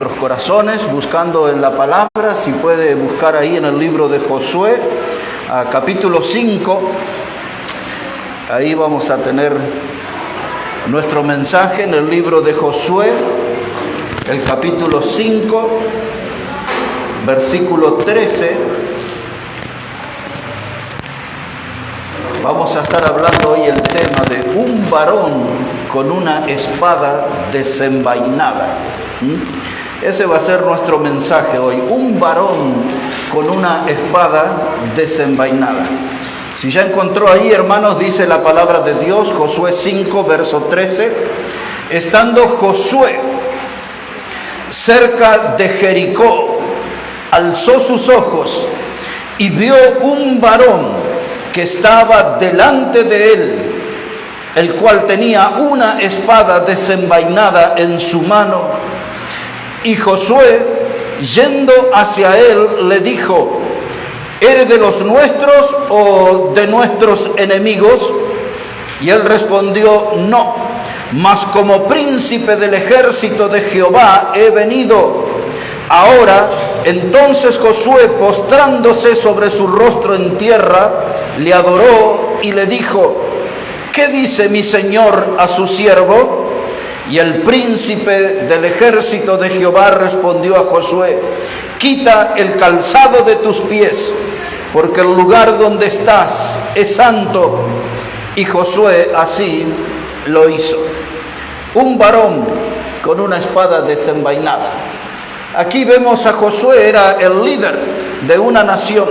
nuestros corazones, buscando en la palabra. Si puede buscar ahí en el libro de Josué, capítulo 5, ahí vamos a tener nuestro mensaje en el libro de Josué, el capítulo 5, versículo 13. Vamos a estar hablando hoy el tema de un varón con una espada desenvainada. Ese va a ser nuestro mensaje hoy, un varón con una espada desenvainada. Si ya encontró ahí, hermanos, dice la palabra de Dios, Josué 5, verso 13, estando Josué cerca de Jericó, alzó sus ojos y vio un varón que estaba delante de él, el cual tenía una espada desenvainada en su mano. Y Josué, yendo hacia él, le dijo: ¿eres de los nuestros o de nuestros enemigos? Y él respondió: no, mas como príncipe del ejército de Jehová he venido. Ahora, entonces Josué, postrándose sobre su rostro en tierra, le adoró y le dijo: ¿qué dice mi señor a su siervo? Y el príncipe del ejército de Jehová respondió a Josué: quita el calzado de tus pies, porque el lugar donde estás es santo. Y Josué así lo hizo. Un varón con una espada desenvainada. Aquí vemos a Josué, era el líder de una nación.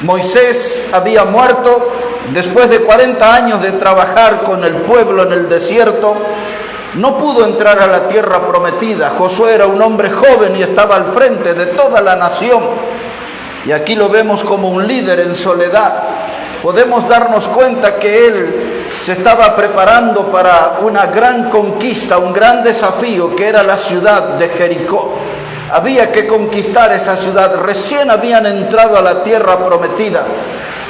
Moisés había muerto después de 40 años de trabajar con el pueblo en el desierto. No pudo entrar a la tierra prometida. Josué era un hombre joven y estaba al frente de toda la nación. Y aquí lo vemos como un líder en soledad. Podemos darnos cuenta que él se estaba preparando para una gran conquista, un gran desafío, que era la ciudad de Jericó. Había que conquistar esa ciudad. Recién habían entrado a la tierra prometida.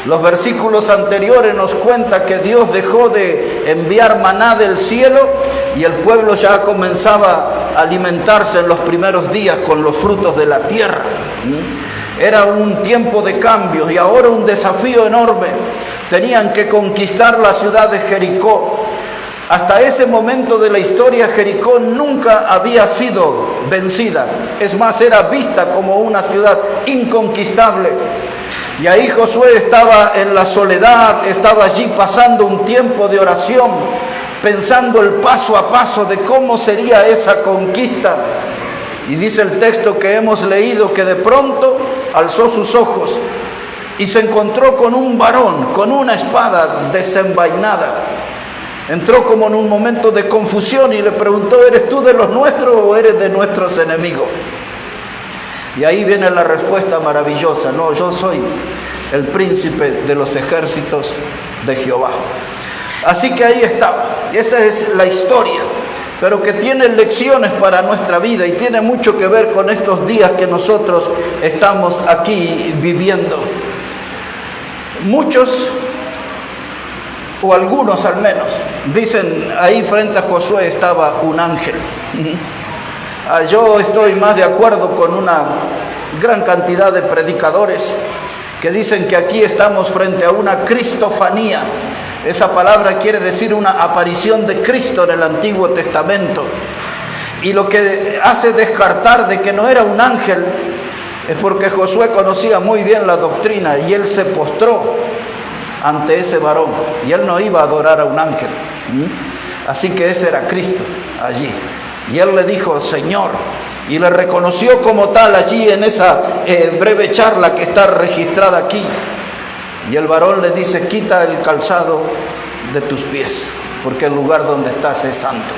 Los versículos anteriores nos cuentan que Dios dejó de enviar maná del cielo y el pueblo ya comenzaba a alimentarse en los primeros días con los frutos de la tierra. Era un tiempo de cambios y ahora un desafío enorme. Tenían que conquistar la ciudad de Jericó. Hasta ese momento de la historia, Jericó nunca había sido vencida. Es más, era vista como una ciudad inconquistable. Y ahí Josué estaba en la soledad, estaba allí pasando un tiempo de oración, pensando el paso a paso de cómo sería esa conquista. Y dice el texto que hemos leído que de pronto alzó sus ojos y se encontró con un varón con una espada desenvainada. Entró como en un momento de confusión y le preguntó: ¿eres tú de los nuestros o eres de nuestros enemigos? Y ahí viene la respuesta maravillosa: no, yo soy el príncipe de los ejércitos de Jehová. Así que ahí estaba. Esa es la historia, pero que tiene lecciones para nuestra vida y tiene mucho que ver con estos días que nosotros estamos aquí viviendo. Muchos, o algunos al menos, dicen: ahí frente a Josué estaba un ángel. Yo estoy más de acuerdo con una gran cantidad de predicadores que dicen que aquí estamos frente a una cristofanía. Esa palabra quiere decir una aparición de Cristo en el Antiguo Testamento. Y lo que hace descartar de que no era un ángel es porque Josué conocía muy bien la doctrina y él se postró ante ese varón. Y él no iba a adorar a un ángel. Así que ese era Cristo allí. Y él le dijo: Señor, y le reconoció como tal allí en esa breve charla que está registrada aquí. Y el varón le dice: quita el calzado de tus pies, porque el lugar donde estás es santo.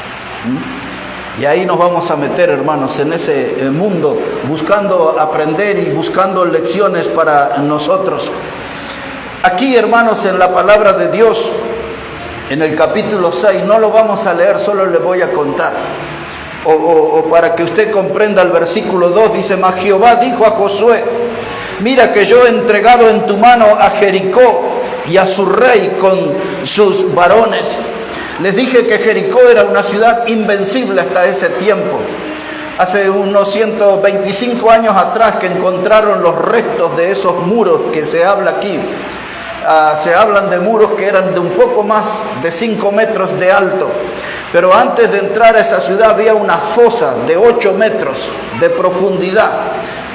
Y ahí nos vamos a meter, hermanos, en ese mundo, buscando aprender y buscando lecciones para nosotros. Aquí, hermanos, en la palabra de Dios, en el capítulo 6, no lo vamos a leer, solo le voy a contar. O para que usted comprenda el versículo 2, dice: mas Jehová dijo a Josué: mira que yo he entregado en tu mano a Jericó y a su rey con sus varones. Les dije que Jericó era una ciudad invencible hasta ese tiempo. hace unos 125 años atrás que encontraron los restos de esos muros que se habla aquí. Se hablan de muros que eran de un poco más de 5 metros de alto, pero antes de entrar a esa ciudad había una fosa de 8 metros de profundidad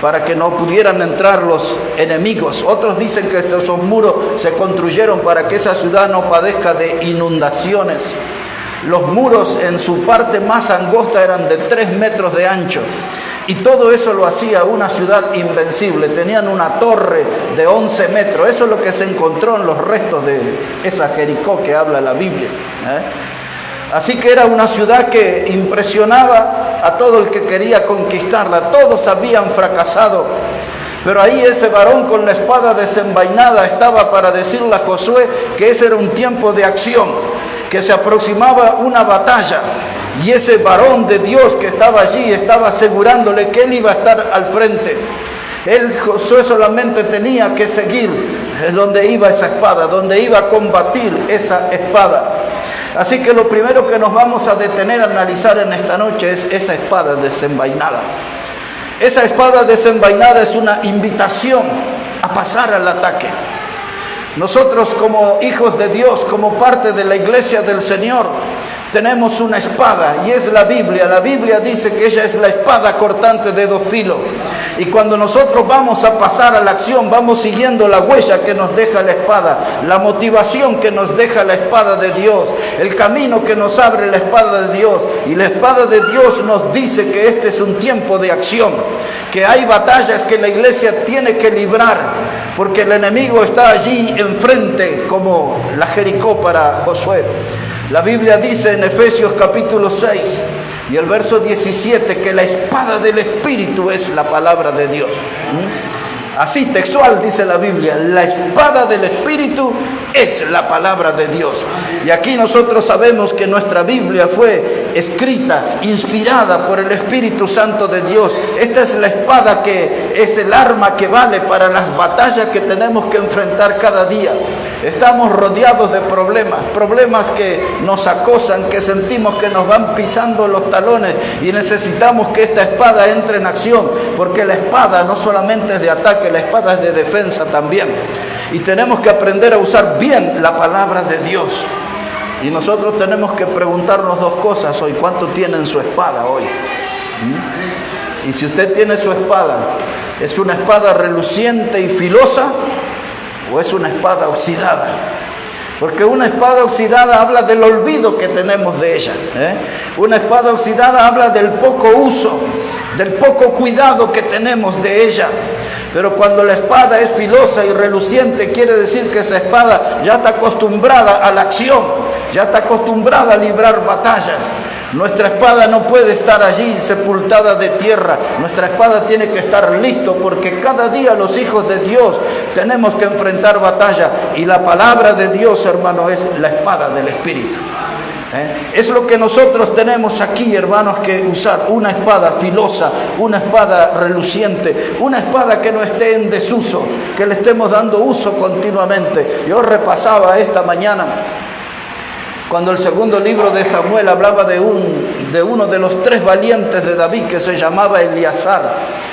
para que no pudieran entrar los enemigos. Otros dicen que esos muros se construyeron para que esa ciudad no padezca de inundaciones. Los muros en su parte más angosta eran de 3 metros de ancho. Y todo eso lo hacía una ciudad invencible. Tenían una torre de 11 metros. Eso es lo que se encontró en los restos de esa Jericó que habla la Biblia. Así que era una ciudad que impresionaba a todo el que quería conquistarla. Todos habían fracasado. Pero ahí ese varón con la espada desenvainada estaba para decirle a Josué que ese era un tiempo de acción, que se aproximaba una batalla. Y ese varón de Dios que estaba allí estaba asegurándole que él iba a estar al frente. Josué solamente tenía que seguir donde iba esa espada, donde iba a combatir esa espada. Así que lo primero que nos vamos a detener a analizar en esta noche es esa espada desenvainada. Esa espada desenvainada es una invitación a pasar al ataque. Nosotros como hijos de Dios, como parte de la iglesia del Señor, tenemos una espada y es la Biblia. La Biblia dice que ella es la espada cortante de 2 filos. Y cuando nosotros vamos a pasar a la acción, vamos siguiendo la huella que nos deja la espada, la motivación que nos deja la espada de Dios, el camino que nos abre la espada de Dios. Y la espada de Dios nos dice que este es un tiempo de acción, que hay batallas que la iglesia tiene que librar, porque el enemigo está allí enfrente como la Jericó para Josué. La Biblia dice en Efesios capítulo 6 y el verso 17 que la espada del Espíritu es la palabra de Dios. Así textual dice la Biblia, la espada del Espíritu es la palabra de Dios. Y aquí nosotros sabemos que nuestra Biblia fue escrita, inspirada por el Espíritu Santo de Dios. Esta es la espada que es el arma que vale para las batallas que tenemos que enfrentar cada día. Estamos rodeados de problemas que nos acosan, que sentimos que nos van pisando los talones y necesitamos que esta espada entre en acción, porque la espada no solamente es de ataque, la espada es de defensa también. Y tenemos que aprender a usar bien la palabra de Dios. Y nosotros tenemos que preguntarnos 2 cosas hoy. ¿Cuánto tienen su espada hoy? Y si usted tiene su espada, ¿es una espada reluciente y filosa o es una espada oxidada? Porque una espada oxidada habla del olvido que tenemos de ella. Una espada oxidada habla del poco uso, del poco cuidado que tenemos de ella. Pero cuando la espada es filosa y reluciente, quiere decir que esa espada ya está acostumbrada a la acción, ya está acostumbrada a librar batallas. Nuestra espada no puede estar allí sepultada de tierra. Nuestra espada tiene que estar listo, porque cada día los hijos de Dios tenemos que enfrentar batalla. Y la palabra de Dios, hermano, es la espada del Espíritu. Es lo que nosotros tenemos aquí, hermanos, que usar. Una espada filosa, una espada reluciente, una espada que no esté en desuso, que le estemos dando uso continuamente. Yo repasaba esta mañana cuando el segundo libro de Samuel hablaba de uno de los 3 valientes de David, que se llamaba Eleazar.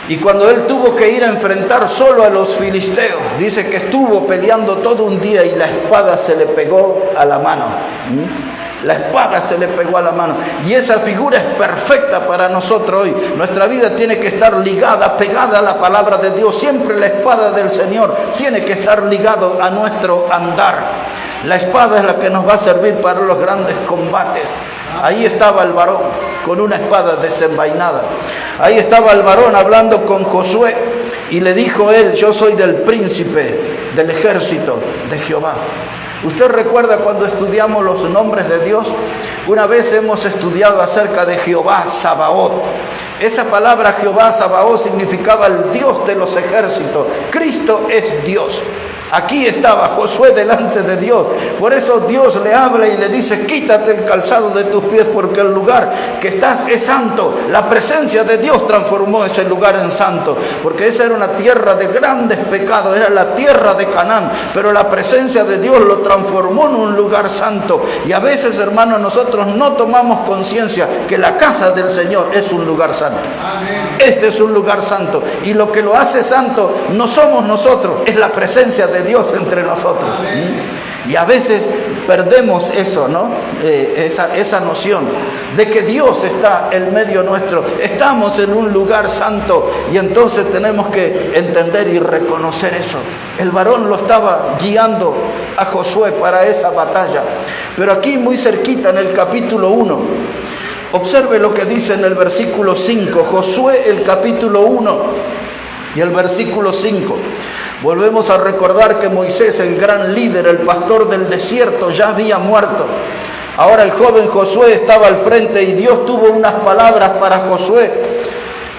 Y cuando él tuvo que ir a enfrentar solo a los filisteos, dice que estuvo peleando todo un día y la espada se le pegó a la mano. La espada se le pegó a la mano. Y esa figura es perfecta para nosotros hoy. Nuestra vida tiene que estar ligada, pegada a la palabra de Dios. Siempre la espada del Señor tiene que estar ligado a nuestro andar. La espada es la que nos va a servir para los grandes combates. Ahí estaba el varón con una espada desenvainada. Ahí estaba el varón hablando con Josué y le dijo él: yo soy del príncipe del ejército de Jehová. ¿Usted recuerda cuando estudiamos los nombres de Dios? Una vez hemos estudiado acerca de Jehová Sabaoth. Esa palabra Jehová Sabaoth significaba el Dios de los ejércitos. Cristo es Dios. Aquí estaba Josué delante de Dios. Por eso Dios le habla y le dice: quítate el calzado de tus pies, porque el lugar que estás es santo. La presencia de Dios transformó ese lugar en santo, porque esa era una tierra de grandes pecados, era la tierra de Canaán, pero la presencia de Dios lo transformó en un lugar santo. Y a veces, hermanos, nosotros no tomamos conciencia que la casa del Señor es un lugar santo. Este es un lugar santo. Y lo que lo hace santo no somos nosotros, es la presencia de Dios entre nosotros. Y a veces perdemos eso, ¿no? Esa noción de que Dios está en medio nuestro. Estamos en un lugar santo y entonces tenemos que entender y reconocer eso. El varón lo estaba guiando a Josué para esa batalla. Pero aquí muy cerquita en el capítulo 1, observe lo que dice en el versículo 5. Josué, el capítulo 1 y el versículo 5. Volvemos a recordar que Moisés, el gran líder, el pastor del desierto, ya había muerto. Ahora el joven Josué estaba al frente y Dios tuvo unas palabras para Josué,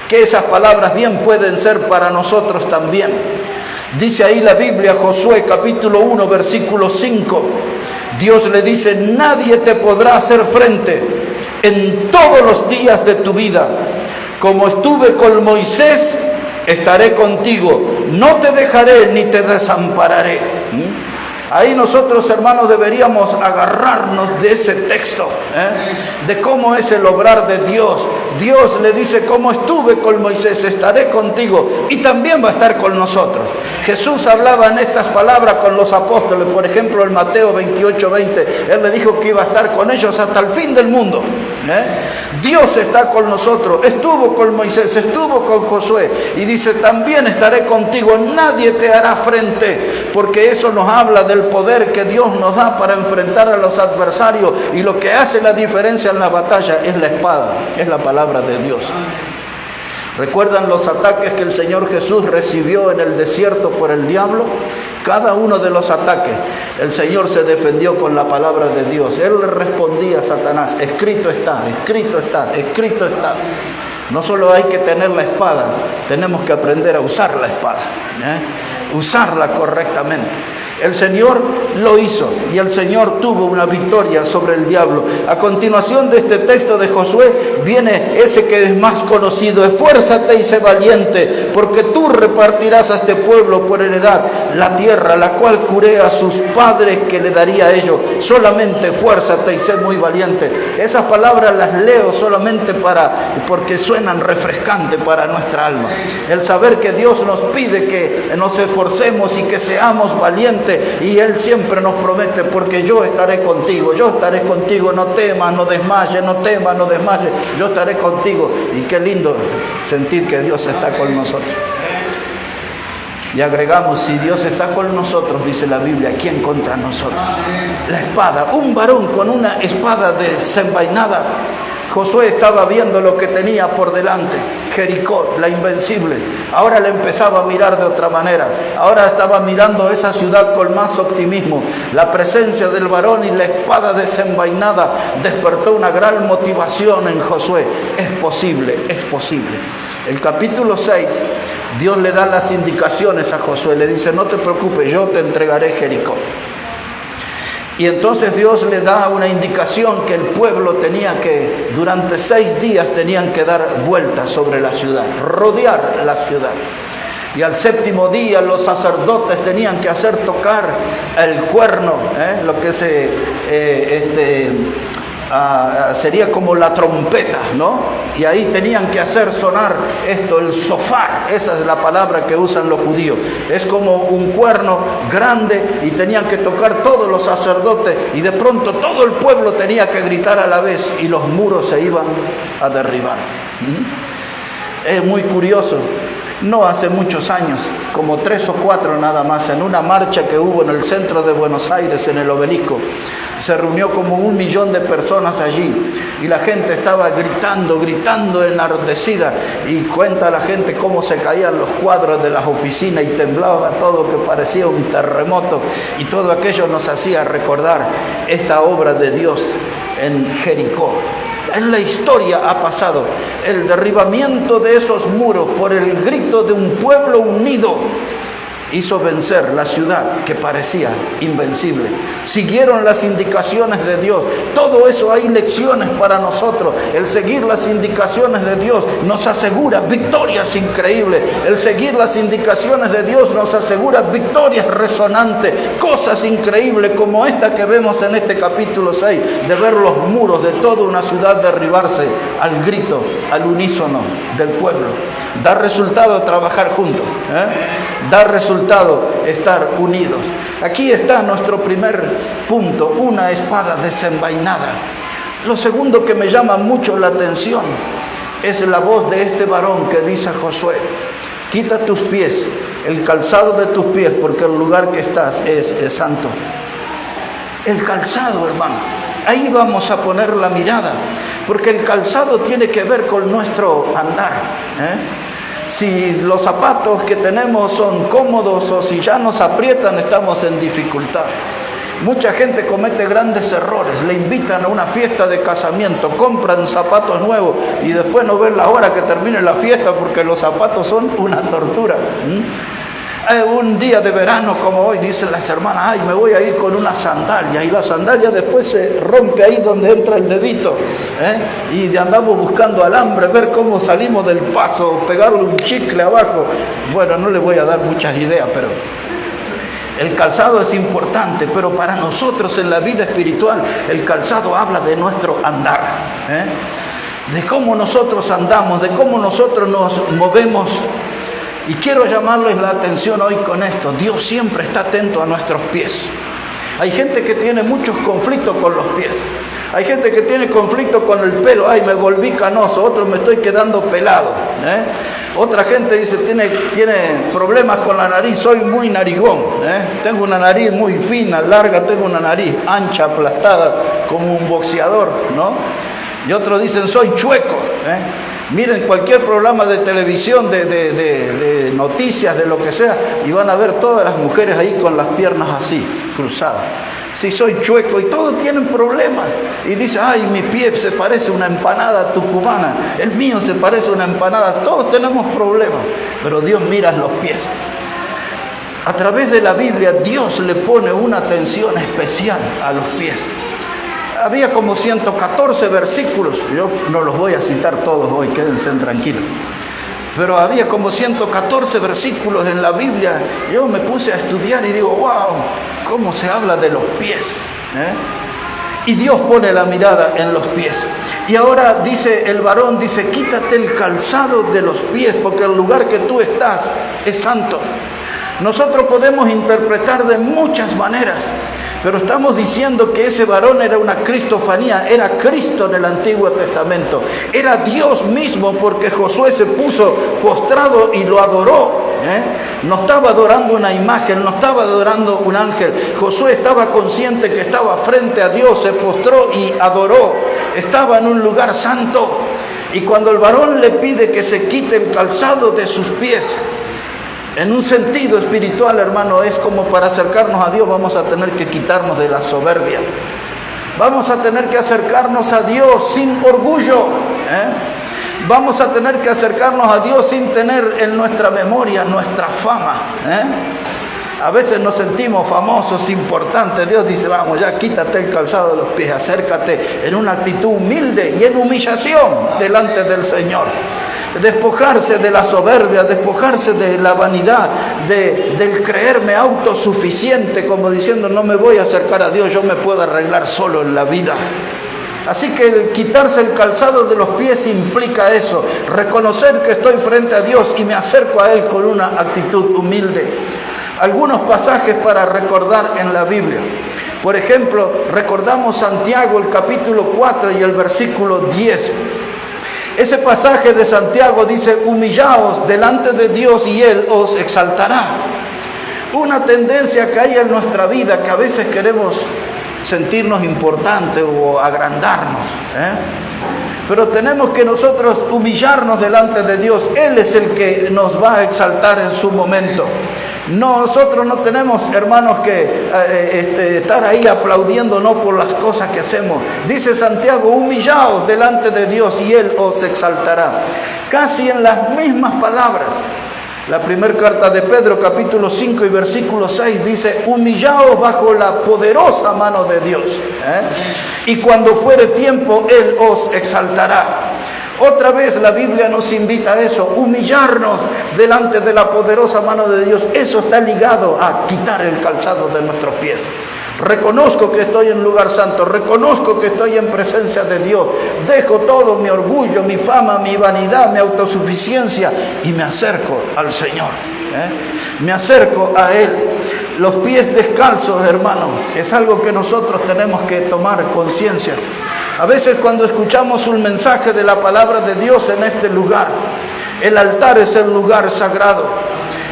que esas palabras bien pueden ser para nosotros también. Dice ahí la Biblia, Josué capítulo 1, versículo 5. Dios le dice: nadie te podrá hacer frente en todos los días de tu vida. Como estuve con Moisés, estaré contigo, no te dejaré ni te desampararé. Ahí nosotros, hermanos, deberíamos agarrarnos de ese texto, de cómo es el obrar de Dios. Dios le dice: como estuve con Moisés, estaré contigo, y también va a estar con nosotros. Jesús hablaba en estas palabras con los apóstoles, por ejemplo en Mateo 28:20, Él le dijo que iba a estar con ellos hasta el fin del mundo. Dios está con nosotros, estuvo con Moisés, estuvo con Josué, y dice: también estaré contigo, nadie te hará frente, porque eso nos habla del poder que Dios nos da para enfrentar a los adversarios, y lo que hace la diferencia en la batalla es la espada, es la palabra de Dios. ¿Recuerdan los ataques que el Señor Jesús recibió en el desierto por el diablo? Cada uno de los ataques, el Señor se defendió con la palabra de Dios. Él le respondía a Satanás: escrito está, escrito está, escrito está. No solo hay que tener la espada, tenemos que aprender a usar la espada, usarla correctamente. El Señor lo hizo y el Señor tuvo una victoria sobre el diablo. A continuación de este texto de Josué viene ese que es más conocido: esfuérzate y sé valiente, porque tú repartirás a este pueblo por heredad la tierra, la cual juré a sus padres que le daría a ellos. Solamente esfuérzate y sé muy valiente. Esas palabras las leo solamente porque suenan refrescantes para nuestra alma. El saber que Dios nos pide que nos esforcemos y que seamos valientes, y Él siempre nos promete: porque yo estaré contigo, no temas, no desmayes, no temas, no desmayes, yo estaré contigo. Y qué lindo sentir que Dios está con nosotros. Y agregamos: si Dios está con nosotros, dice la Biblia, ¿quién contra nosotros? La espada, un varón con una espada desenvainada. Josué estaba viendo lo que tenía por delante, Jericó, la invencible. Ahora le empezaba a mirar de otra manera. Ahora estaba mirando esa ciudad con más optimismo. La presencia del varón y la espada desenvainada despertó una gran motivación en Josué. Es posible, es posible. El capítulo 6, Dios le da las indicaciones a Josué. Le dice: no te preocupes, yo te entregaré Jericó. Y entonces Dios le da una indicación que el pueblo tenía que, durante 6 días tenían que dar vueltas sobre la ciudad, rodear la ciudad. Y al 7º día los sacerdotes tenían que hacer tocar el cuerno, lo que sería como la trompeta, ¿no? Y ahí tenían que hacer sonar esto, el shofar. Esa es la palabra que usan los judíos. Es como un cuerno grande y tenían que tocar todos los sacerdotes, y de pronto todo el pueblo tenía que gritar a la vez y los muros se iban a derribar. Es muy curioso. No hace muchos años, como 3 o 4 nada más, en una marcha que hubo en el centro de Buenos Aires, en el Obelisco, se reunió como 1 millón de personas allí, y la gente estaba gritando enardecida, y cuenta la gente cómo se caían los cuadros de las oficinas y temblaba todo, que parecía un terremoto, y todo aquello nos hacía recordar esta obra de Dios en Jericó. En la historia ha pasado el derribamiento de esos muros por el grito de un pueblo unido. hizo vencer la ciudad que parecía invencible. Siguieron las indicaciones de Dios. Todo eso hay lecciones para nosotros. El seguir las indicaciones de Dios nos asegura victorias increíbles. El seguir las indicaciones de Dios nos asegura victorias resonantes. Cosas increíbles como esta que vemos en este capítulo 6, de ver los muros de toda una ciudad derribarse al grito, al unísono del pueblo. Da resultado trabajar juntos, da resultado estar unidos. Aquí está nuestro primer punto, una espada desenvainada. Lo segundo que me llama mucho la atención es la voz de este varón que dice a Josué: quita tus pies, el calzado de tus pies, porque el lugar que estás es santo. El calzado, hermano, ahí vamos a poner la mirada, porque el calzado tiene que ver con nuestro andar, Si los zapatos que tenemos son cómodos o si ya nos aprietan, estamos en dificultad. Mucha gente comete grandes errores. Le invitan a una fiesta de casamiento, compran zapatos nuevos y después no ven la hora que termine la fiesta porque los zapatos son una tortura. Un día de verano como hoy, dicen las hermanas: ay, me voy a ir con una sandalia, y la sandalia después se rompe ahí donde entra el dedito, y andamos buscando alambre, ver cómo salimos del paso, pegarle un chicle abajo. Bueno, no les voy a dar muchas ideas, pero el calzado es importante. Pero para nosotros en la vida espiritual, el calzado habla de nuestro andar, de cómo nosotros andamos, de cómo nosotros nos movemos. Y quiero llamarles la atención hoy con esto: Dios siempre está atento a nuestros pies. Hay gente que tiene muchos conflictos con los pies. Hay gente que tiene conflicto con el pelo: ay, me volví canoso. Otro: me estoy quedando pelado. Otra gente dice, tiene problemas con la nariz: soy muy narigón. Tengo una nariz muy fina, larga, tengo una nariz ancha, aplastada, como un boxeador, ¿no? Y otros dicen, soy chueco. Miren cualquier programa de televisión, de noticias, de lo que sea, y van a ver todas las mujeres ahí con las piernas así, cruzadas. Si soy chueco, y todos tienen problemas. Y dice, ay, mi pie se parece a una empanada tucumana, el mío se parece a una empanada. Todos tenemos problemas, pero Dios mira los pies. A través de la Biblia, Dios le pone una atención especial a los pies. Había como 114 versículos, yo no los voy a citar todos hoy, quédense tranquilos. Pero había como 114 versículos en la Biblia. Yo me puse a estudiar y digo, wow, cómo se habla de los pies. Y Dios pone la mirada en los pies. Y ahora dice el varón, dice, quítate el calzado de los pies, porque el lugar que tú estás es santo. Nosotros podemos interpretar de muchas maneras, pero estamos diciendo que ese varón era una cristofanía, era Cristo en el Antiguo Testamento, era Dios mismo, porque Josué se puso postrado y lo adoró. No estaba adorando una imagen, no estaba adorando un ángel. Josué estaba consciente que estaba frente a Dios, se postró y adoró, estaba en un lugar santo. Y cuando el varón le pide que se quite el calzado de sus pies, en un sentido espiritual, hermano, es como para acercarnos a Dios, vamos a tener que quitarnos de la soberbia. Vamos a tener que acercarnos a Dios sin orgullo. Vamos a tener que acercarnos a Dios sin tener en nuestra memoria nuestra fama. A veces nos sentimos famosos, importantes. Dios dice, vamos, ya quítate el calzado de los pies, acércate en una actitud humilde y en humillación delante del Señor. Despojarse de la soberbia, despojarse de la vanidad, del creerme autosuficiente, como diciendo, no me voy a acercar a Dios, yo me puedo arreglar solo en la vida. Así que el quitarse el calzado de los pies implica eso, reconocer que estoy frente a Dios y me acerco a Él con una actitud humilde. Algunos pasajes para recordar en la Biblia. Por ejemplo, recordamos Santiago, el capítulo 4 y el versículo 10. Ese pasaje de Santiago dice, humillaos delante de Dios y Él os exaltará. Una tendencia que hay en nuestra vida, que a veces queremos sentirnos importantes o agrandarnos, pero tenemos que nosotros humillarnos delante de Dios. Él es el que nos va a exaltar en su momento. Nosotros no tenemos, hermanos, que estar ahí aplaudiéndonos por las cosas que hacemos. Dice Santiago, humillaos delante de Dios y Él os exaltará. Casi en las mismas palabras. La primera carta de Pedro, capítulo 5 y versículo 6, dice: humillaos bajo la poderosa mano de Dios, y cuando fuere tiempo, Él os exaltará. Otra vez la Biblia nos invita a eso, humillarnos delante de la poderosa mano de Dios. Eso está ligado a quitar el calzado de nuestros pies. Reconozco que estoy en lugar santo, reconozco que estoy en presencia de Dios, dejo todo, mi orgullo, mi fama, mi vanidad, mi autosuficiencia, y me acerco al Señor, me acerco a Él. Los pies descalzos, hermano, es algo que nosotros tenemos que tomar conciencia. A veces cuando escuchamos un mensaje de la palabra de Dios en este lugar, el altar es el lugar sagrado.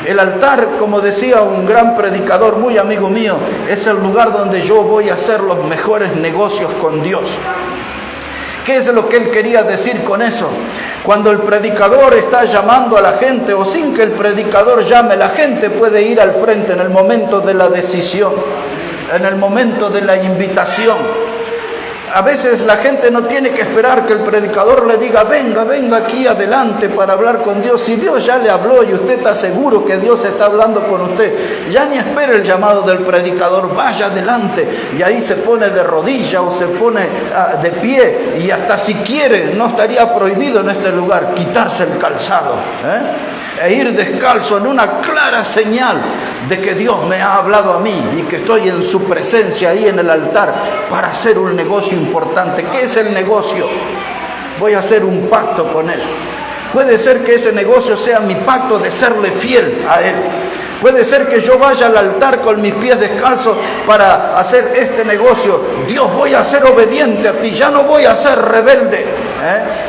El altar, como decía un gran predicador, muy amigo mío, es el lugar donde yo voy a hacer los mejores negocios con Dios. ¿Qué es lo que él quería decir con eso? Cuando el predicador está llamando a la gente, o sin que el predicador llame, la gente puede ir al frente en el momento de la decisión, en el momento de la invitación. A veces la gente no tiene que esperar que el predicador le diga: venga aquí adelante para hablar con Dios. Si Dios ya le habló y usted está seguro que Dios está hablando con usted, ya ni espere el llamado del predicador, vaya adelante. Y ahí se pone de rodilla o se pone de pie, y hasta si quiere, no estaría prohibido en este lugar quitarse el calzado, e ir descalzo en una clara señal de que Dios me ha hablado a mí y que estoy en su presencia ahí en el altar para hacer un negocio importante. ¿Qué es el negocio? Voy a hacer un pacto con Él. Puede ser que ese negocio sea mi pacto de serle fiel a Él. Puede ser que yo vaya al altar con mis pies descalzos para hacer este negocio. Dios, voy a ser obediente a ti, ya no voy a ser rebelde,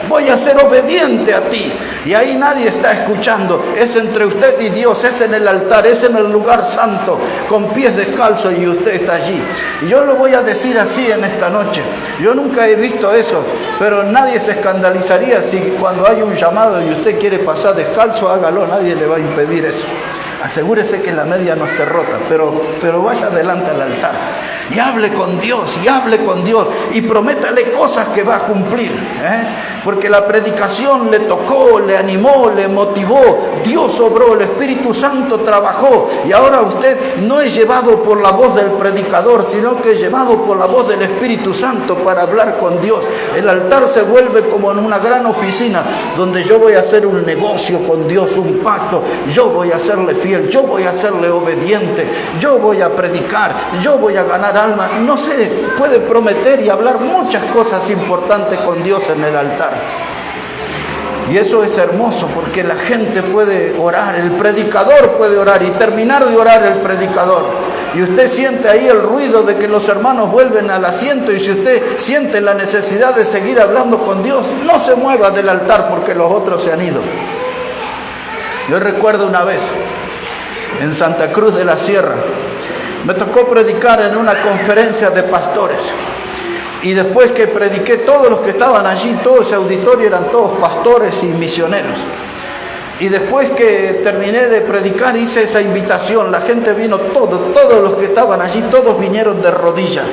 voy a ser obediente a ti. Y ahí nadie está escuchando, es entre usted y Dios, es en el altar, es en el lugar santo, con pies descalzos, y usted está allí. Y yo lo voy a decir así en esta noche, yo nunca he visto eso, pero nadie se escandalizaría si cuando hay un llamado y usted quiere pasar descalzo, hágalo, nadie le va a impedir eso. Asegúrese que la media no esté rota, pero vaya adelante al altar y hable con Dios, y prométale cosas que va a cumplir, porque la predicación le tocó, le animó, le motivó, Dios obró, el Espíritu Santo trabajó, y ahora usted no es llevado por la voz del predicador, sino que es llevado por la voz del Espíritu Santo para hablar con Dios. El altar se vuelve como en una gran oficina donde yo voy a hacer un negocio con Dios, un pacto. Yo voy a serle fiel, yo voy a serle obediente, yo voy a predicar, yo voy a ganar alma. No sé, puede prometer y hablar muchas cosas importantes con Dios en el altar. Y eso es hermoso, porque la gente puede orar, el predicador puede orar y terminar de orar el predicador. Y usted siente ahí el ruido de que los hermanos vuelven al asiento, y si usted siente la necesidad de seguir hablando con Dios, no se mueva del altar porque los otros se han ido. Yo recuerdo una vez, en Santa Cruz de la Sierra, me tocó predicar en una conferencia de pastores. Y después que prediqué, todos los que estaban allí, todo ese auditorio eran todos pastores y misioneros. Y después que terminé de predicar, hice esa invitación. La gente vino, todos los que estaban allí, todos vinieron de rodillas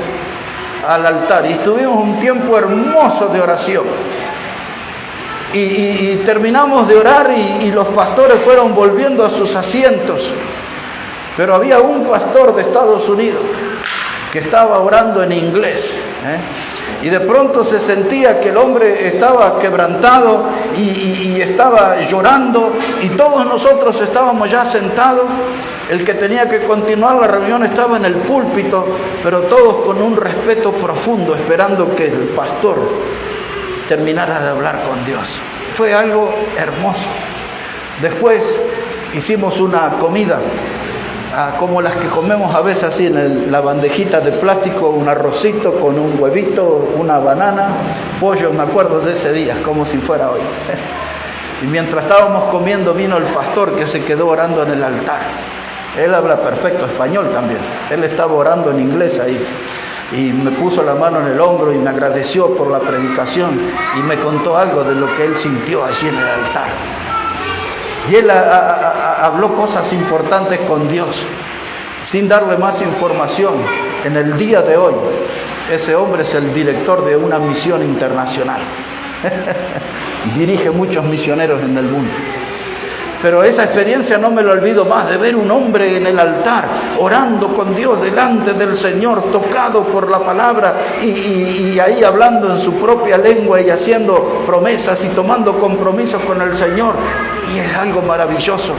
al altar. Y estuvimos un tiempo hermoso de oración. Y terminamos de orar y los pastores fueron volviendo a sus asientos. Pero había un pastor de Estados Unidos que estaba orando en inglés, y de pronto se sentía que el hombre estaba quebrantado y estaba llorando, y todos nosotros estábamos ya sentados. El que tenía que continuar la reunión estaba en el púlpito, pero todos con un respeto profundo, esperando que el pastor terminara de hablar con Dios. Fue algo hermoso. Después hicimos una comida, como las que comemos a veces así en la bandejita de plástico, un arrocito con un huevito, una banana, pollo. Me acuerdo de ese día como si fuera hoy. Y mientras estábamos comiendo, vino el pastor que se quedó orando en el altar. Él habla perfecto español también, él estaba orando en inglés ahí, y me puso la mano en el hombro y me agradeció por la predicación y me contó algo de lo que él sintió allí en el altar. Y él habló cosas importantes con Dios, sin darle más información. En el día de hoy, ese hombre es el director de una misión internacional. Dirige muchos misioneros en el mundo. Pero esa experiencia no me la olvido más, de ver un hombre en el altar, orando con Dios delante del Señor, tocado por la palabra y ahí hablando en su propia lengua y haciendo promesas y tomando compromisos con el Señor. Y es algo maravilloso.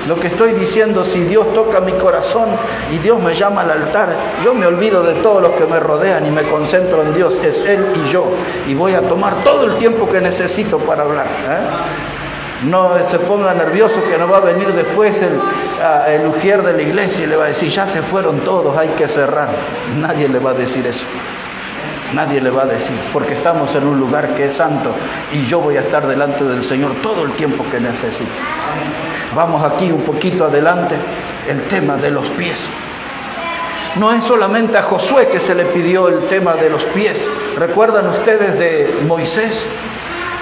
Lo que estoy diciendo, si Dios toca mi corazón y Dios me llama al altar, yo me olvido de todos los que me rodean y me concentro en Dios, es Él y yo. Y voy a tomar todo el tiempo que necesito para hablar. No se ponga nervioso que no va a venir después el ujier de la iglesia y le va a decir, ya se fueron todos, hay que cerrar. Nadie le va a decir eso. Nadie le va a decir, porque estamos en un lugar que es santo y yo voy a estar delante del Señor todo el tiempo que necesito. Vamos aquí un poquito adelante, el tema de los pies. No es solamente a Josué que se le pidió el tema de los pies. ¿Recuerdan ustedes de Moisés?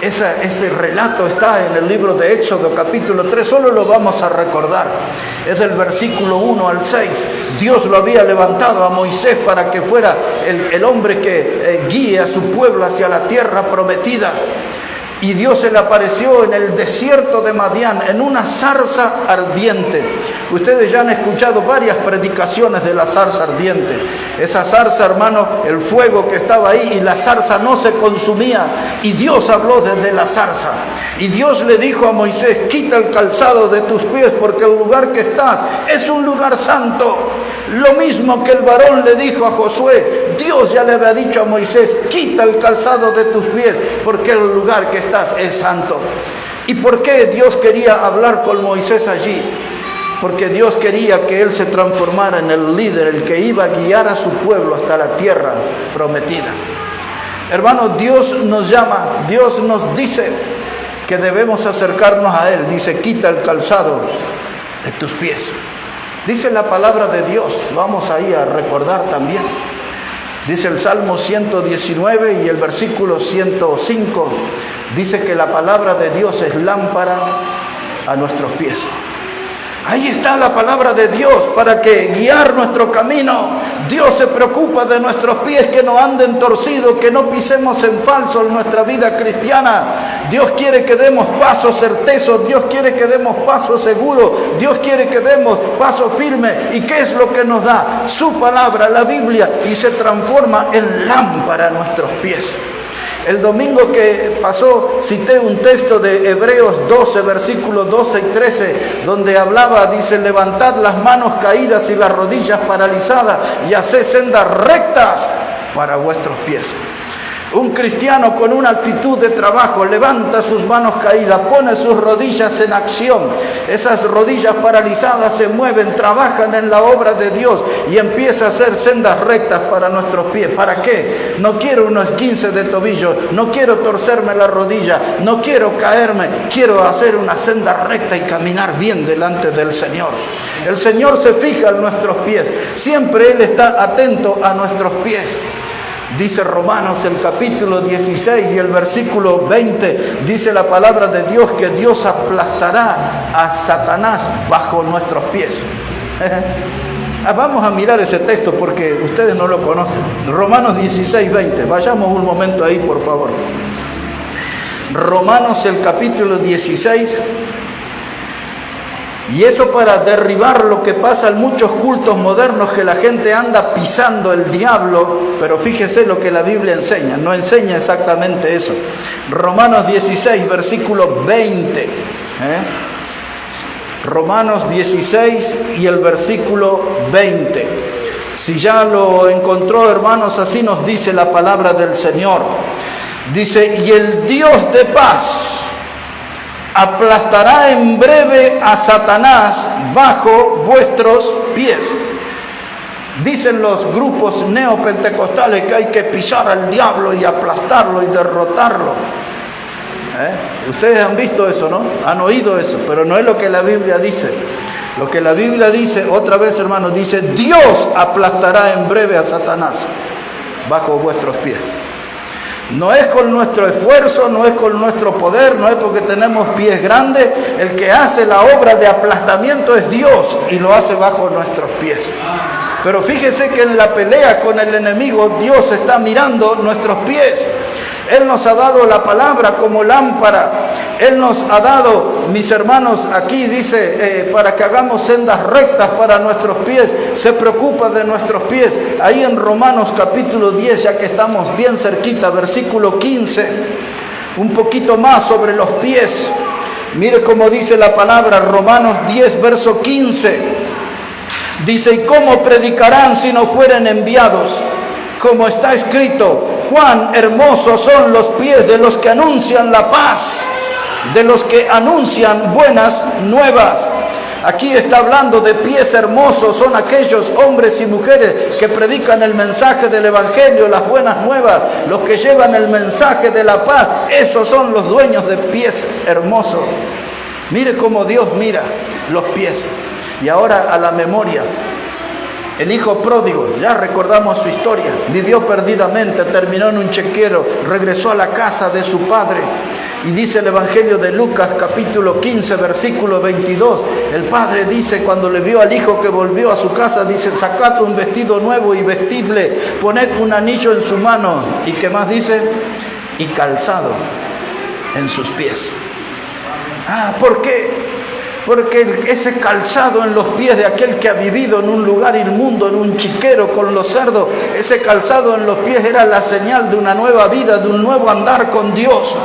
Ese relato está en el libro de Éxodo capítulo 3, solo lo vamos a recordar. Es del versículo 1 al 6. Dios lo había levantado a Moisés para que fuera el hombre que guíe a su pueblo hacia la tierra prometida. Y Dios se le apareció en el desierto de Madián, en una zarza ardiente. Ustedes ya han escuchado varias predicaciones de la zarza ardiente. Esa zarza, hermano, el fuego que estaba ahí y la zarza no se consumía. Y Dios habló desde la zarza. Y Dios le dijo a Moisés, quita el calzado de tus pies porque el lugar que estás es un lugar santo. Lo mismo que el varón le dijo a Josué, Dios ya le había dicho a Moisés, quita el calzado de tus pies porque el lugar que estás es santo. ¿Y por qué Dios quería hablar con Moisés allí? Porque Dios quería que él se transformara en el líder, el que iba a guiar a su pueblo hasta la tierra prometida. Hermanos, Dios nos llama, Dios nos dice que debemos acercarnos a Él. Dice, quita el calzado de tus pies. Dice la palabra de Dios, vamos ahí a recordar también. Dice el Salmo 119 y el versículo 105, dice que la palabra de Dios es lámpara a nuestros pies. Ahí está la palabra de Dios para que guiar nuestro camino. Dios se preocupa de nuestros pies, que no anden torcidos, que no pisemos en falso en nuestra vida cristiana. Dios quiere que demos pasos certeros, Dios quiere que demos pasos seguros, Dios quiere que demos pasos firmes. ¿Y qué es lo que nos da? Su palabra, la Biblia, y se transforma en lámpara a nuestros pies. El domingo que pasó cité un texto de Hebreos 12, versículos 12 y 13, donde hablaba, dice, levantad las manos caídas y las rodillas paralizadas y haced sendas rectas para vuestros pies. Un cristiano con una actitud de trabajo levanta sus manos caídas, pone sus rodillas en acción. Esas rodillas paralizadas se mueven, trabajan en la obra de Dios y empieza a hacer sendas rectas para nuestros pies. ¿Para qué? No quiero unos 15 de tobillo, no quiero torcerme la rodilla, no quiero caerme, quiero hacer una senda recta y caminar bien delante del Señor. El Señor se fija en nuestros pies, siempre Él está atento a nuestros pies. Dice Romanos el capítulo 16 y el versículo 20, dice la palabra de Dios que Dios aplastará a Satanás bajo nuestros pies. Vamos a mirar ese texto porque ustedes no lo conocen. Romanos 16, 20. Vayamos un momento ahí, por favor. Romanos el capítulo 16. Y eso para derribar lo que pasa en muchos cultos modernos, que la gente anda pisando el diablo, pero fíjese lo que la Biblia enseña, no enseña exactamente eso. Romanos 16, versículo 20. Romanos 16 y el versículo 20. Si ya lo encontró, hermanos, así nos dice la palabra del Señor. Dice, y el Dios de paz aplastará en breve a Satanás bajo vuestros pies. Dicen los grupos neopentecostales que hay que pisar al diablo y aplastarlo y derrotarlo. Ustedes han visto eso, ¿no? Han oído eso, pero no es lo que la Biblia dice. Lo que la Biblia dice, otra vez, hermanos, dice, Dios aplastará en breve a Satanás bajo vuestros pies. No es con nuestro esfuerzo, no es con nuestro poder, no es porque tenemos pies grandes. El que hace la obra de aplastamiento es Dios y lo hace bajo nuestros pies. Pero fíjese que en la pelea con el enemigo Dios está mirando nuestros pies. Él nos ha dado la palabra como lámpara. Él nos ha dado mis hermanos, aquí dice, para que hagamos sendas rectas para nuestros pies, se preocupa de nuestros pies. Ahí en Romanos capítulo 10, ya que estamos bien cerquita, versículo 15, un poquito más sobre los pies. Mire cómo dice la palabra, Romanos 10, verso 15. Dice, ¿y cómo predicarán si no fueren enviados? Como está escrito, cuán hermosos son los pies de los que anuncian la paz, de los que anuncian buenas nuevas. Aquí está hablando de pies hermosos, son aquellos hombres y mujeres que predican el mensaje del Evangelio, las buenas nuevas, los que llevan el mensaje de la paz. Esos son los dueños de pies hermosos. Mire cómo Dios mira los pies. Y ahora a la memoria. El hijo pródigo, ya recordamos su historia, vivió perdidamente, terminó en un chequero, regresó a la casa de su padre. Y dice el Evangelio de Lucas, capítulo 15, versículo 22, el padre dice, cuando le vio al hijo que volvió a su casa, dice, sacad un vestido nuevo y vestidle, poned un anillo en su mano. ¿Y qué más dice? Y calzado en sus pies. ¿Por qué? Porque ese calzado en los pies de aquel que ha vivido en un lugar inmundo, en un chiquero con los cerdos, ese calzado en los pies era la señal de una nueva vida, de un nuevo andar con Dios,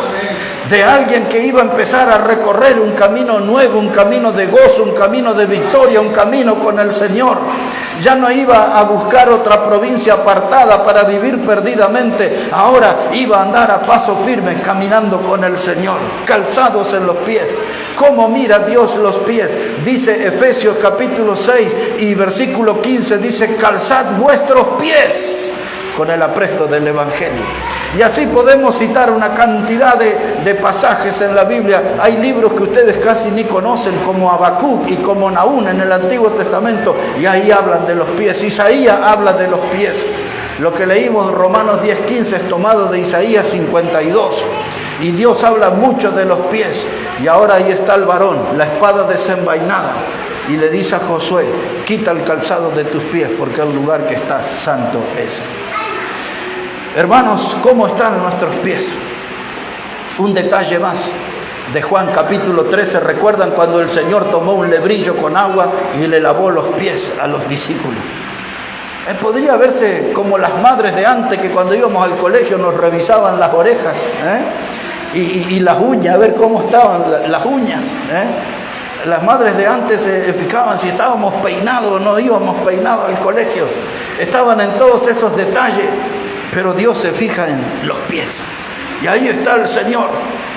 de alguien que iba a empezar a recorrer un camino nuevo, un camino de gozo, un camino de victoria, un camino con el Señor. Ya no iba a buscar otra provincia apartada para vivir perdidamente, ahora iba a andar a paso firme caminando con el Señor, calzados en los pies. ¿Cómo mira Dios los pies? Dice Efesios capítulo 6 y versículo 15, dice, calzad vuestros pies con el apresto del Evangelio. Y así podemos citar una cantidad de pasajes en la Biblia. Hay libros que ustedes casi ni conocen, como Habacuc y como Nahum en el Antiguo Testamento, y ahí hablan de los pies. Isaías habla de los pies. Lo que leímos en Romanos 10:15 es tomado de Isaías 52. Y Dios habla mucho de los pies. Y ahora ahí está el varón, la espada desenvainada. Y le dice a Josué, quita el calzado de tus pies, porque el lugar que estás santo es. Hermanos, ¿cómo están nuestros pies? Un detalle más de Juan capítulo 13. ¿Recuerdan cuando el Señor tomó un lebrillo con agua y le lavó los pies a los discípulos? Podría verse como las madres de antes, que cuando íbamos al colegio nos revisaban las orejas y las uñas, a ver cómo estaban las uñas. Las madres de antes se fijaban si estábamos peinados o no íbamos peinados al colegio. Estaban en todos esos detalles, pero Dios se fija en los pies. Y ahí está el Señor,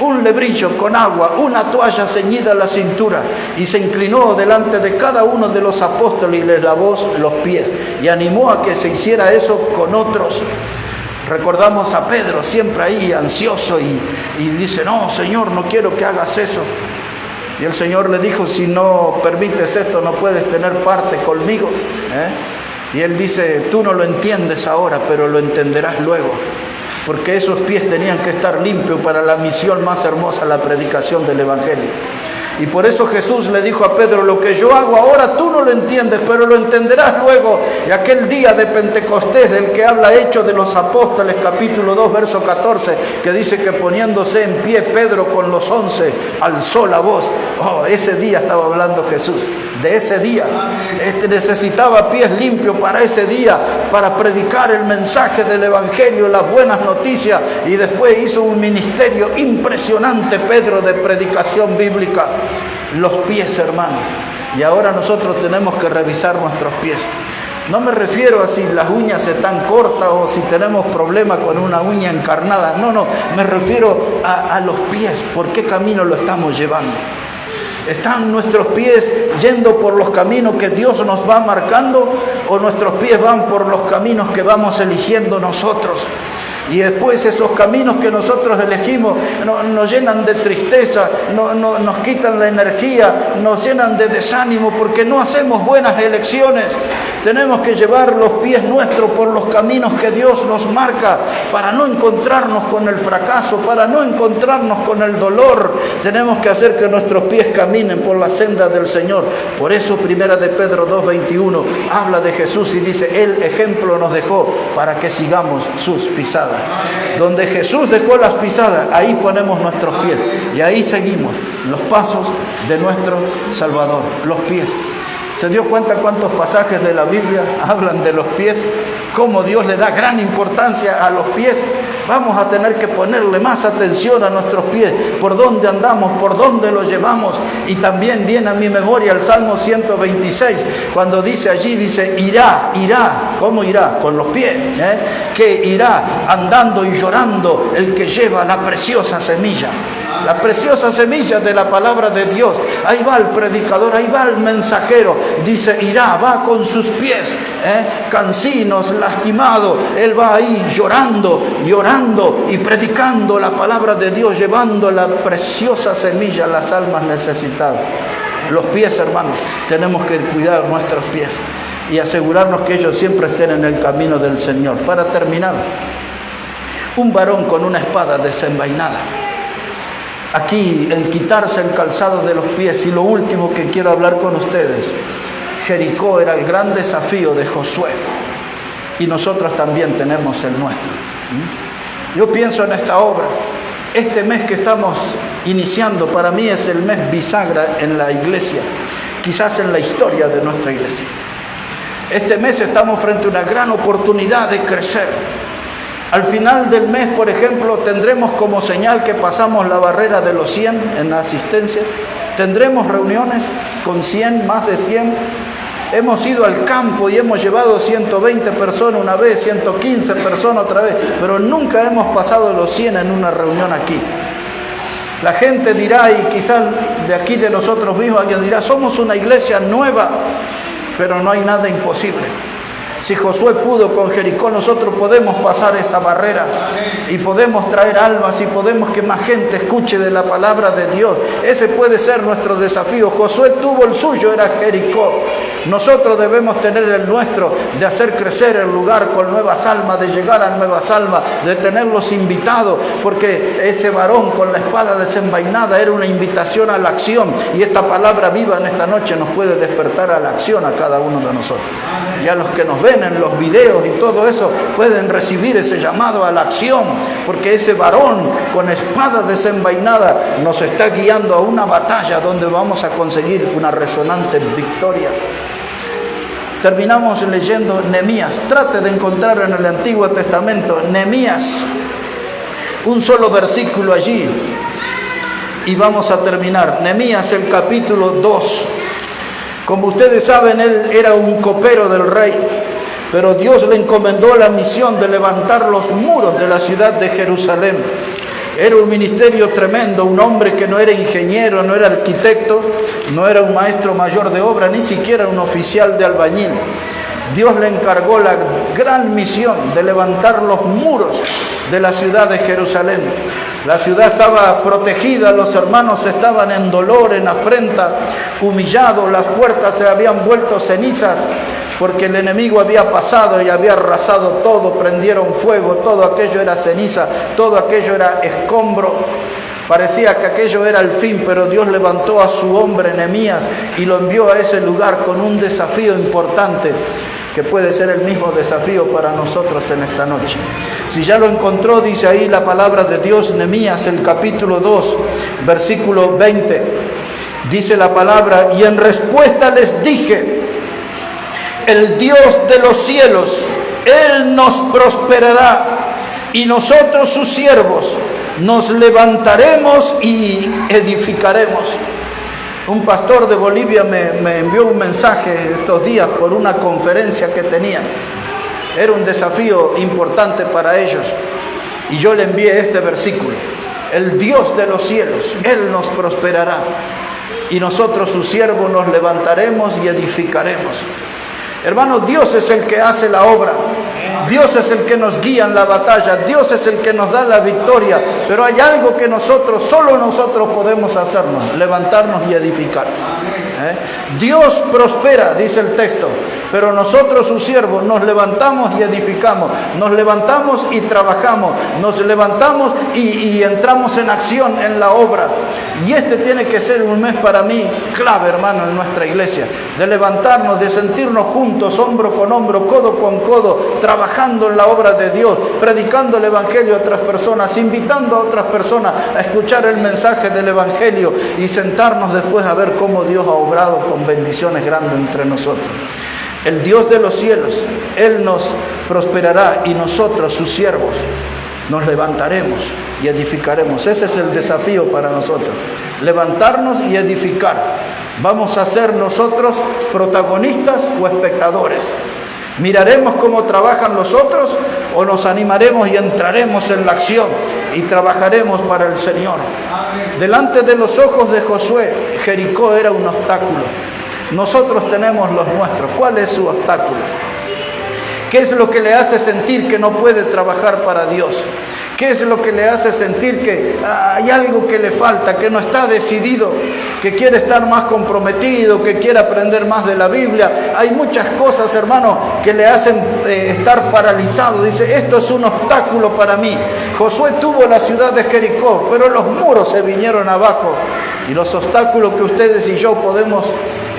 un lebrillo con agua, una toalla ceñida a la cintura, y se inclinó delante de cada uno de los apóstoles y les lavó los pies, y animó a que se hiciera eso con otros. Recordamos a Pedro siempre ahí ansioso y dice, no Señor, no quiero que hagas eso. Y el Señor le dijo, si no permites esto no puedes tener parte conmigo. Y él dice, tú no lo entiendes ahora, pero lo entenderás luego. Porque esos pies tenían que estar limpios para la misión más hermosa, la predicación del Evangelio. Y por eso Jesús le dijo a Pedro, lo que yo hago ahora tú no lo entiendes, pero lo entenderás luego. Y aquel día de Pentecostés, del que habla Hechos de los Apóstoles, capítulo 2, verso 14, que dice que poniéndose en pie Pedro con los 11, alzó la voz. Ese día estaba hablando Jesús, de ese día. Necesitaba pies limpios para ese día, para predicar el mensaje del Evangelio, las buenas noticias. Y después hizo un ministerio impresionante Pedro de predicación bíblica. Los pies, hermano. Y ahora nosotros tenemos que revisar nuestros pies. No me refiero a si las uñas están cortas o si tenemos problemas con una uña encarnada. No, me refiero a los pies. ¿Por qué camino lo estamos llevando? ¿Están nuestros pies yendo por los caminos que Dios nos va marcando, o nuestros pies van por los caminos que vamos eligiendo nosotros? Y después esos caminos que nosotros elegimos nos llenan de tristeza, nos quitan la energía, nos llenan de desánimo porque no hacemos buenas elecciones. Tenemos que llevar los pies nuestros por los caminos que Dios nos marca para no encontrarnos con el fracaso, para no encontrarnos con el dolor. Tenemos que hacer que nuestros pies caminen por la senda del Señor. Por eso Primera de Pedro 2:21 habla de Ejemplo nos dejó para que sigamos sus pisadas. pisadas. Donde Jesús dejó las pisadas, ahí ponemos nuestros pies. Y ahí seguimos los pasos de nuestro Salvador, los pies. ¿Se dio cuenta cuántos pasajes de la Biblia hablan de los pies? Cómo Dios le da gran importancia a los pies. Vamos a tener que ponerle más atención a nuestros pies, por dónde andamos, por dónde los llevamos. Y también viene a mi memoria el Salmo 126, cuando dice allí, dice, irá. ¿Cómo irá? Con los pies. Que irá andando y llorando el que lleva la preciosa semilla. La preciosa semilla de la palabra de Dios. Ahí va el predicador, ahí va el mensajero. Dice, irá, va con sus pies, cansinos, lastimado. Él va ahí llorando y predicando la palabra de Dios, llevando la preciosa semilla a las almas necesitadas. Los pies, hermanos, tenemos que cuidar nuestros pies y asegurarnos que ellos siempre estén en el camino del Señor. Para terminar, un varón con una espada desenvainada. Aquí, el quitarse el calzado de los pies. Y lo último que quiero hablar con ustedes, Jericó era el gran desafío de Josué, y nosotros también tenemos el nuestro. Yo pienso en esta obra. Este mes que estamos iniciando, para mí es el mes bisagra en la iglesia, quizás en la historia de nuestra iglesia. Este mes estamos frente a una gran oportunidad de crecer. Al final del mes, por ejemplo, tendremos como señal que pasamos la barrera de los 100 en la asistencia. Tendremos reuniones con 100, más de 100. Hemos ido al campo y hemos llevado 120 personas una vez, 115 personas otra vez, pero nunca hemos pasado los 100 en una reunión aquí. La gente dirá, y quizás de aquí de nosotros mismos alguien dirá, somos una iglesia nueva, pero no hay nada imposible. Si Josué pudo con Jericó, nosotros podemos pasar esa barrera y podemos traer almas y podemos que más gente escuche de la palabra de Dios. Ese puede ser nuestro desafío. Josué tuvo el suyo, era Jericó. Nosotros debemos tener el nuestro, de hacer crecer el lugar con nuevas almas, de llegar a nuevas almas, de tenerlos invitados, porque ese varón con la espada desenvainada era una invitación a la acción, y esta palabra viva en esta noche nos puede despertar a la acción a cada uno de nosotros. Y a los que nos ven en los videos y todo eso pueden recibir ese llamado a la acción, porque ese varón con espada desenvainada nos está guiando a una batalla donde vamos a conseguir una resonante victoria. Terminamos leyendo Nehemías. Trate de encontrar en el Antiguo Testamento Nehemías, un solo versículo allí, y vamos a terminar. Nehemías, el capítulo 2. Como ustedes saben, él era un copero del rey, pero Dios le encomendó la misión de levantar los muros de la ciudad de Jerusalén. Era un ministerio tremendo, un hombre que no era ingeniero, no era arquitecto, no era un maestro mayor de obra, ni siquiera un oficial de albañil. Dios le encargó la gran misión de levantar los muros de la ciudad de Jerusalén. La ciudad estaba protegida, los hermanos estaban en dolor, en afrenta, humillados, las puertas se habían vuelto cenizas, porque el enemigo había pasado y había arrasado todo, prendieron fuego, todo aquello era ceniza, todo aquello era escombro. Parecía que aquello era el fin, pero Dios levantó a su hombre Nehemías y lo envió a ese lugar con un desafío importante, que puede ser el mismo desafío para nosotros en esta noche. Si ya lo encontró, dice ahí la palabra de Dios, Nehemías, el capítulo 2, versículo 20. Dice la palabra: y en respuesta les dije, el Dios de los cielos, Él nos prosperará, y nosotros sus siervos nos levantaremos y edificaremos. Un pastor de Bolivia me envió un mensaje estos días por una conferencia que tenía. Era un desafío importante para ellos, y yo le envié este versículo: el Dios de los cielos, Él nos prosperará, y nosotros sus siervos nos levantaremos y edificaremos. Hermanos, Dios es el que hace la obra, Dios es el que nos guía en la batalla, Dios es el que nos da la victoria, pero hay algo que solo nosotros podemos hacernos: levantarnos y edificar. Dios prospera, dice el texto, Pero nosotros, sus siervos, nos levantamos y edificamos, nos levantamos y trabajamos, nos levantamos y entramos en acción en la obra. Y este tiene que ser un mes para mí clave, hermano, en nuestra iglesia, de levantarnos, de sentirnos juntos, hombro con hombro, codo con codo, trabajando en la obra de Dios, predicando el Evangelio a otras personas, invitando a otras personas a escuchar el mensaje del Evangelio y sentarnos después a ver cómo Dios ha obrado con bendiciones grandes entre nosotros. El Dios de los cielos, Él nos prosperará y nosotros, sus siervos, nos levantaremos y edificaremos. Ese es el desafío para nosotros, levantarnos y edificar. ¿Vamos a ser nosotros protagonistas o espectadores? ¿Miraremos cómo trabajan los otros o nos animaremos y entraremos en la acción y trabajaremos para el Señor? Delante de los ojos de Josué, Jericó era un obstáculo. Nosotros tenemos los nuestros. ¿Cuál es su obstáculo? ¿Qué es lo que le hace sentir que no puede trabajar para Dios? ¿Qué es lo que le hace sentir que hay algo que le falta, que no está decidido, que quiere estar más comprometido, que quiere aprender más de la Biblia? Hay muchas cosas, hermano, que le hacen estar paralizado. Dice, esto es un obstáculo para mí. Josué tuvo la ciudad de Jericó, pero los muros se vinieron abajo. Y los obstáculos que ustedes y yo podemos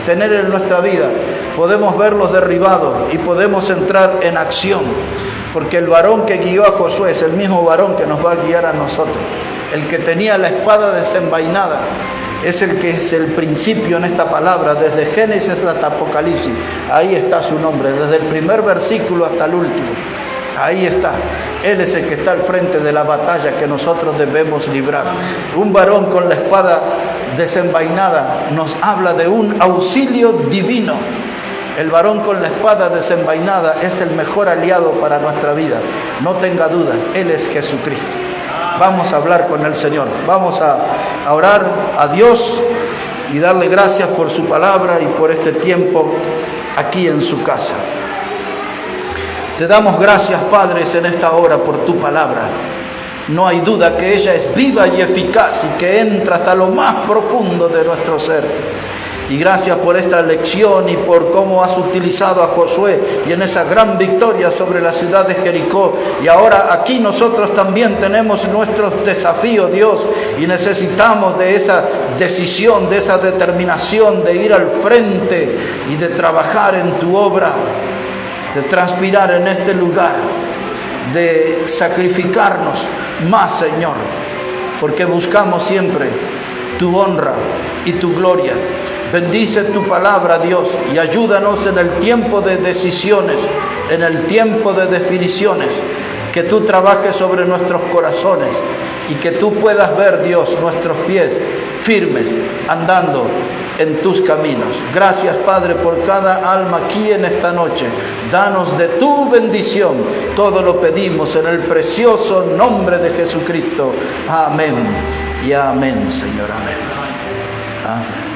tener en nuestra vida, podemos verlos derribados y podemos entrar en acción. Porque el varón que guió a Josué es el mismo varón que nos va a guiar a nosotros. El que tenía la espada desenvainada es el que es el principio en esta palabra, desde Génesis hasta Apocalipsis. Ahí está su nombre, desde el primer versículo hasta el último. Ahí está. Él es el que está al frente de la batalla que nosotros debemos librar. Un varón con la espada desenvainada nos habla de un auxilio divino. El varón con la espada desenvainada es el mejor aliado para nuestra vida. No tenga dudas, Él es Jesucristo. Vamos a hablar con el Señor. Vamos a orar a Dios y darle gracias por su palabra y por este tiempo aquí en su casa. Te damos gracias, Padre, en esta hora por tu palabra. No hay duda que ella es viva y eficaz y que entra hasta lo más profundo de nuestro ser. Y gracias por esta lección y por cómo has utilizado a Josué y en esa gran victoria sobre la ciudad de Jericó. Y ahora aquí nosotros también tenemos nuestros desafíos, Dios, y necesitamos de esa decisión, de esa determinación de ir al frente y de trabajar en tu obra, de transpirar en este lugar, de sacrificarnos más, Señor, porque buscamos siempre tu honra y tu gloria. Bendice tu palabra, Dios, y ayúdanos en el tiempo de decisiones, en el tiempo de definiciones, que tú trabajes sobre nuestros corazones y que tú puedas ver, Dios, nuestros pies firmes, andando en tus caminos. Gracias, Padre, por cada alma aquí en esta noche. Danos de tu bendición. Todo lo pedimos en el precioso nombre de Jesucristo. Amén y amén, Señor. Amén. Amén.